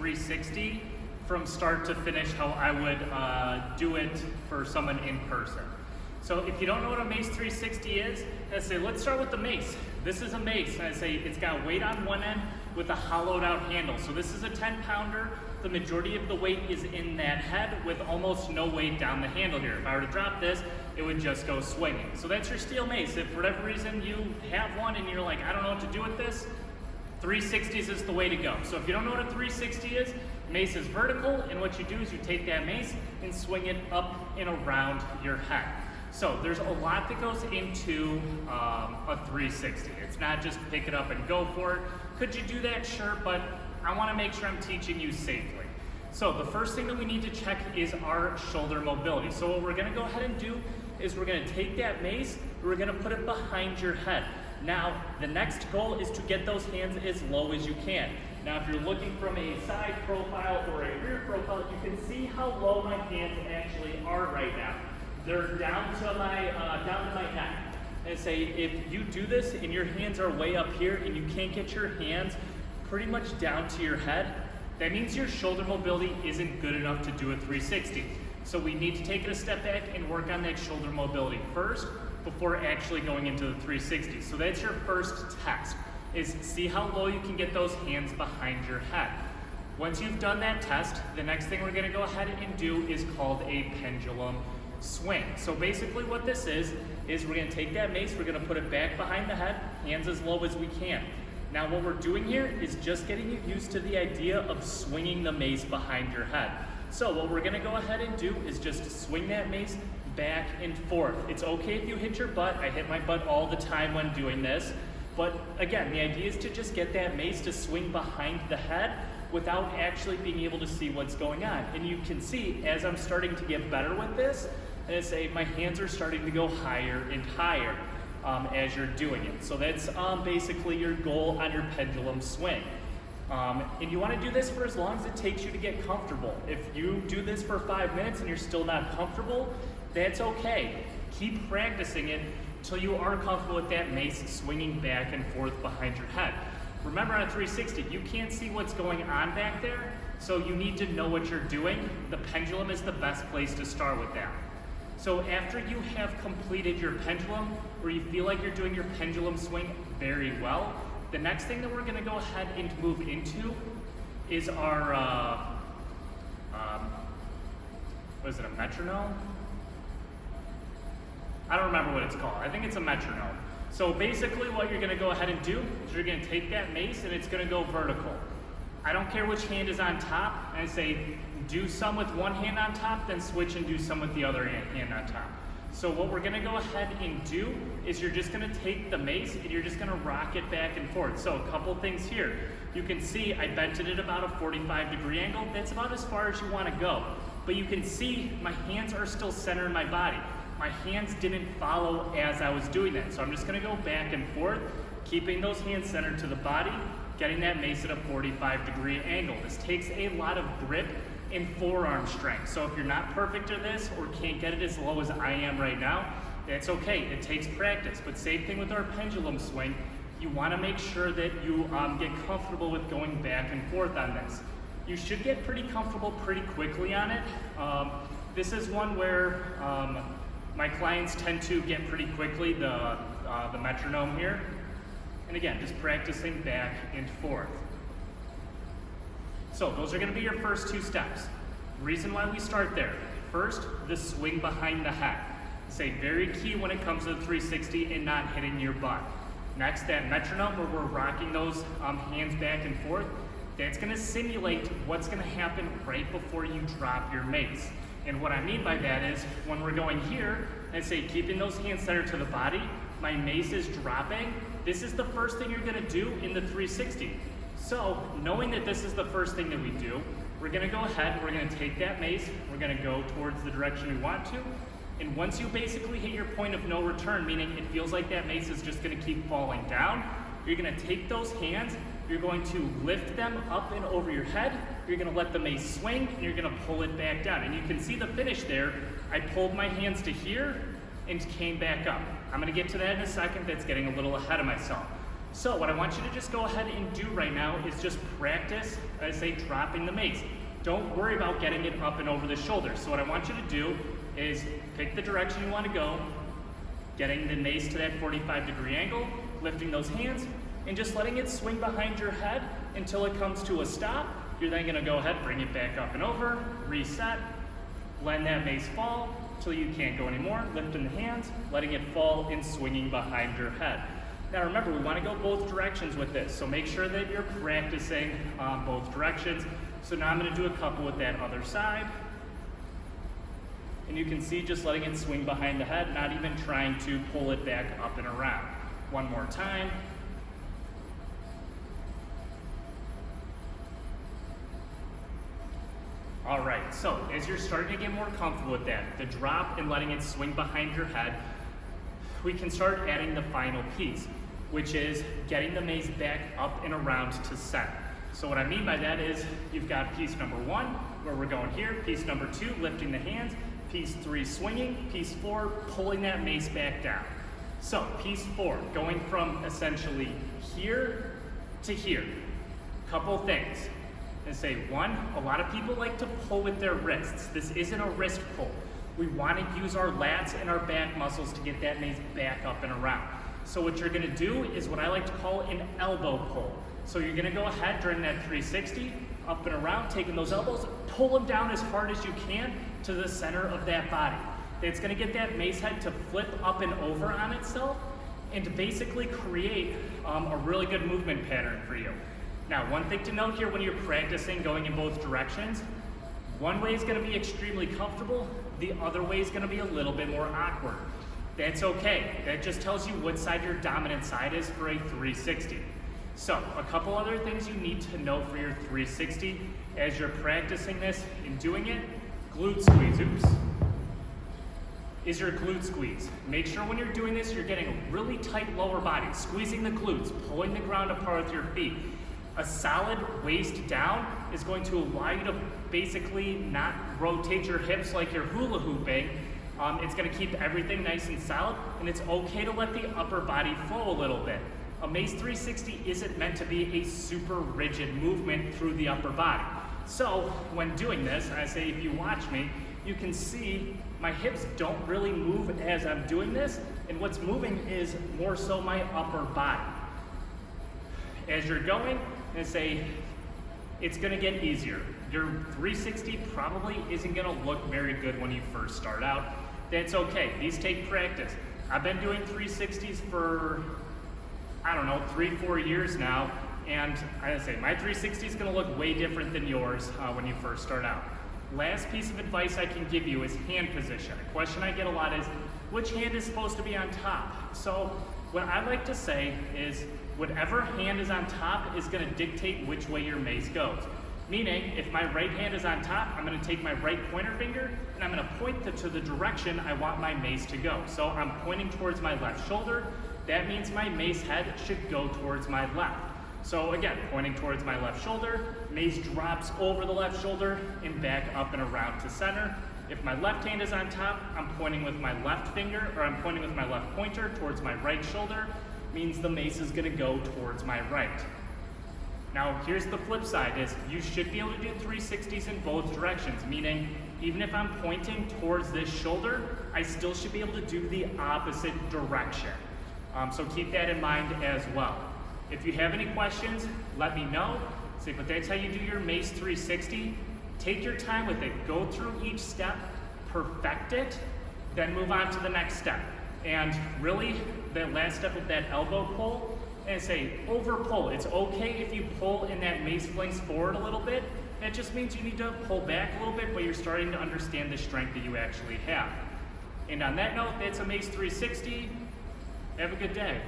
360 from start to finish how I would do it for someone in person. So if you don't know what a Mace 360 is, I say let's start with the Mace. This is a Mace, and I say it's got weight on one end with a hollowed out handle. So this is a 10-pounder. The majority of the weight is in that head with almost no weight down the handle here. If I were to drop this, it would just go swinging. So that's your steel mace. If for whatever reason you have one and you're like, I don't know what to do with this, 360s is the way to go. So if you don't know what a 360 is, mace is vertical, and what you do is you take that mace and swing it up and around your head. So there's a lot that goes into a 360. It's not just pick it up and go for it. Could you do that? Sure, but I want to make sure I'm teaching you safely. So the first thing that we need to check is our shoulder mobility. So what we're going to go ahead and do is we're going to take that mace, we're going to put it behind your head. Now, the next goal is to get those hands as low as you can. Now, if you're looking from a side profile or a rear profile, you can see how low my hands actually are right now. They're down to my neck. And say, if you do this and your hands are way up here and you can't get your hands pretty much down to your head, that means your shoulder mobility isn't good enough to do a 360. So we need to take it a step back and work on that shoulder mobility first before actually going into the 360. So that's your first test, is see how low you can get those hands behind your head. Once you've done that test, the next thing we're gonna go ahead and do is called a pendulum swing. So basically what this is we're gonna take that mace, we're gonna put it back behind the head, hands as low as we can. Now what we're doing here is just getting you used to the idea of swinging the mace behind your head. So what we're gonna go ahead and do is just swing that mace back and forth. It's okay if you hit your butt. I hit my butt all the time when doing this. But again, the idea is to just get that mace to swing behind the head without actually being able to see what's going on. And you can see as I'm starting to get better with this, and I say my hands are starting to go higher and higher as you're doing it. So that's basically your goal on your pendulum swing. And you want to do this for as long as it takes you to get comfortable. If you do this for 5 minutes and you're still not comfortable, that's okay. Keep practicing it until you are comfortable with that mace swinging back and forth behind your head. Remember, on a 360, you can't see what's going on back there, so you need to know what you're doing. The pendulum is the best place to start with that. So after you have completed your pendulum, or you feel like you're doing your pendulum swing very well, the next thing that we're gonna go ahead and move into is our, what is it, a metronome? I don't remember what it's called. I think it's a metronome. So basically what you're gonna go ahead and do is you're gonna take that mace and it's gonna go vertical. I don't care which hand is on top. I say do some with one hand on top, then switch and do some with the other hand on top. So what we're gonna go ahead and do is you're just gonna take the mace and you're just gonna rock it back and forth. So a couple things here. You can see I bent it at about a 45-degree angle. That's about as far as you wanna go. But you can see my hands are still centered in my body. My hands didn't follow as I was doing that. So I'm just gonna go back and forth, keeping those hands centered to the body, getting that mace at a 45-degree angle. This takes a lot of grip and forearm strength. So if you're not perfect at this or can't get it as low as I am right now, that's okay. It takes practice. But same thing with our pendulum swing. You wanna make sure that you get comfortable with going back and forth on this. You should get pretty comfortable pretty quickly on it. This is one where my clients tend to get pretty quickly, the metronome here. And again, just practicing back and forth. So those are gonna be your first two steps. Reason why we start there. First, the swing behind the head. Say very key when it comes to the 360 and not hitting your butt. Next, that metronome where we're rocking those hands back and forth. That's gonna simulate what's gonna happen right before you drop your mace. And what I mean by that is when we're going here, and say keeping those hands centered to the body, my mace is dropping. This is the first thing you're gonna do in the 360. So knowing that this is the first thing that we do, we're gonna go ahead, we're gonna take that mace, we're gonna go towards the direction we want to, and once you basically hit your point of no return, meaning it feels like that mace is just gonna keep falling down, you're gonna take those hands, you're going to lift them up and over your head, you're gonna let the mace swing, and you're gonna pull it back down. And you can see the finish there. I pulled my hands to here and came back up. I'm gonna get to that in a second. That's getting a little ahead of myself. So what I want you to just go ahead and do right now is just practice, I say, dropping the mace. Don't worry about getting it up and over the shoulder. So what I want you to do is pick the direction you want to go, getting the mace to that 45-degree angle, lifting those hands, and just letting it swing behind your head until it comes to a stop. You're then going to go ahead, bring it back up and over, reset, letting that mace fall until you can't go anymore, lifting the hands, letting it fall and swinging behind your head. Now remember, we want to go both directions with this, so make sure that you're practicing both directions. So now I'm going to do a couple with that other side. And you can see just letting it swing behind the head, not even trying to pull it back up and around. One more time. All right, so as you're starting to get more comfortable with that, the drop and letting it swing behind your head, we can start adding the final piece, which is getting the mace back up and around to set. So what I mean by that is you've got piece number 1, where we're going here, piece number 2, lifting the hands, piece 3, swinging, piece 4, pulling that mace back down. So piece 4, going from essentially here to here. Couple things. And say, 1, a lot of people like to pull with their wrists. This isn't a wrist pull. We want to use our lats and our back muscles to get that mace back up and around. So what you're going to do is what I like to call an elbow pull. So you're going to go ahead during that 360, up and around, taking those elbows, pull them down as hard as you can to the center of that body. It's going to get that mace head to flip up and over on itself and to basically create a really good movement pattern for you. Now, one thing to note here when you're practicing going in both directions, one way is going to be extremely comfortable, the other way is going to be a little bit more awkward. That's okay. That just tells you what side your dominant side is for a 360. So, a couple other things you need to know for your 360 as you're practicing this and doing it. Glute squeeze, is your glute squeeze. Make sure when you're doing this, you're getting a really tight lower body, squeezing the glutes, pulling the ground apart with your feet. A solid waist down is going to allow you to basically not rotate your hips like you're hula hooping. It's going to keep everything nice and solid, and it's okay to let the upper body flow a little bit. A Mace 360 isn't meant to be a super rigid movement through the upper body. So when doing this, I say if you watch me, you can see my hips don't really move as I'm doing this, and what's moving is more so my upper body. As you're going, and say, it's gonna get easier. Your 360 probably isn't gonna look very good when you first start out. That's okay, these take practice. I've been doing 360s for, I don't know, 3-4 years now, and I say, my 360 is gonna look way different than yours when you first start out. Last piece of advice I can give you is hand position. A question I get a lot is, which hand is supposed to be on top? So what I like to say is, whatever hand is on top is going to dictate which way your mace goes. Meaning, if my right hand is on top, I'm going to take my right pointer finger and I'm going to point to the direction I want my mace to go. So I'm pointing towards my left shoulder. That means my mace head should go towards my left. So again, pointing towards my left shoulder, mace drops over the left shoulder and back up and around to center. If my left hand is on top, I'm pointing with my left finger, or I'm pointing with my left pointer towards my right shoulder. Means the mace is going to go towards my right. Now here's the flip side is you should be able to do 360s in both directions, meaning even if I'm pointing towards this shoulder, I still should be able to do the opposite direction. So keep that in mind as well. If you have any questions, let me know. Say, but that's how you do your Mace 360. Take your time with it. Go through each step, perfect it, then move on to the next step. And really, the last step of that elbow pull, and say over pull. It's okay if you pull and that mace flings forward a little bit. That just means you need to pull back a little bit, but you're starting to understand the strength that you actually have. And on that note, that's a Mace 360. Have a good day.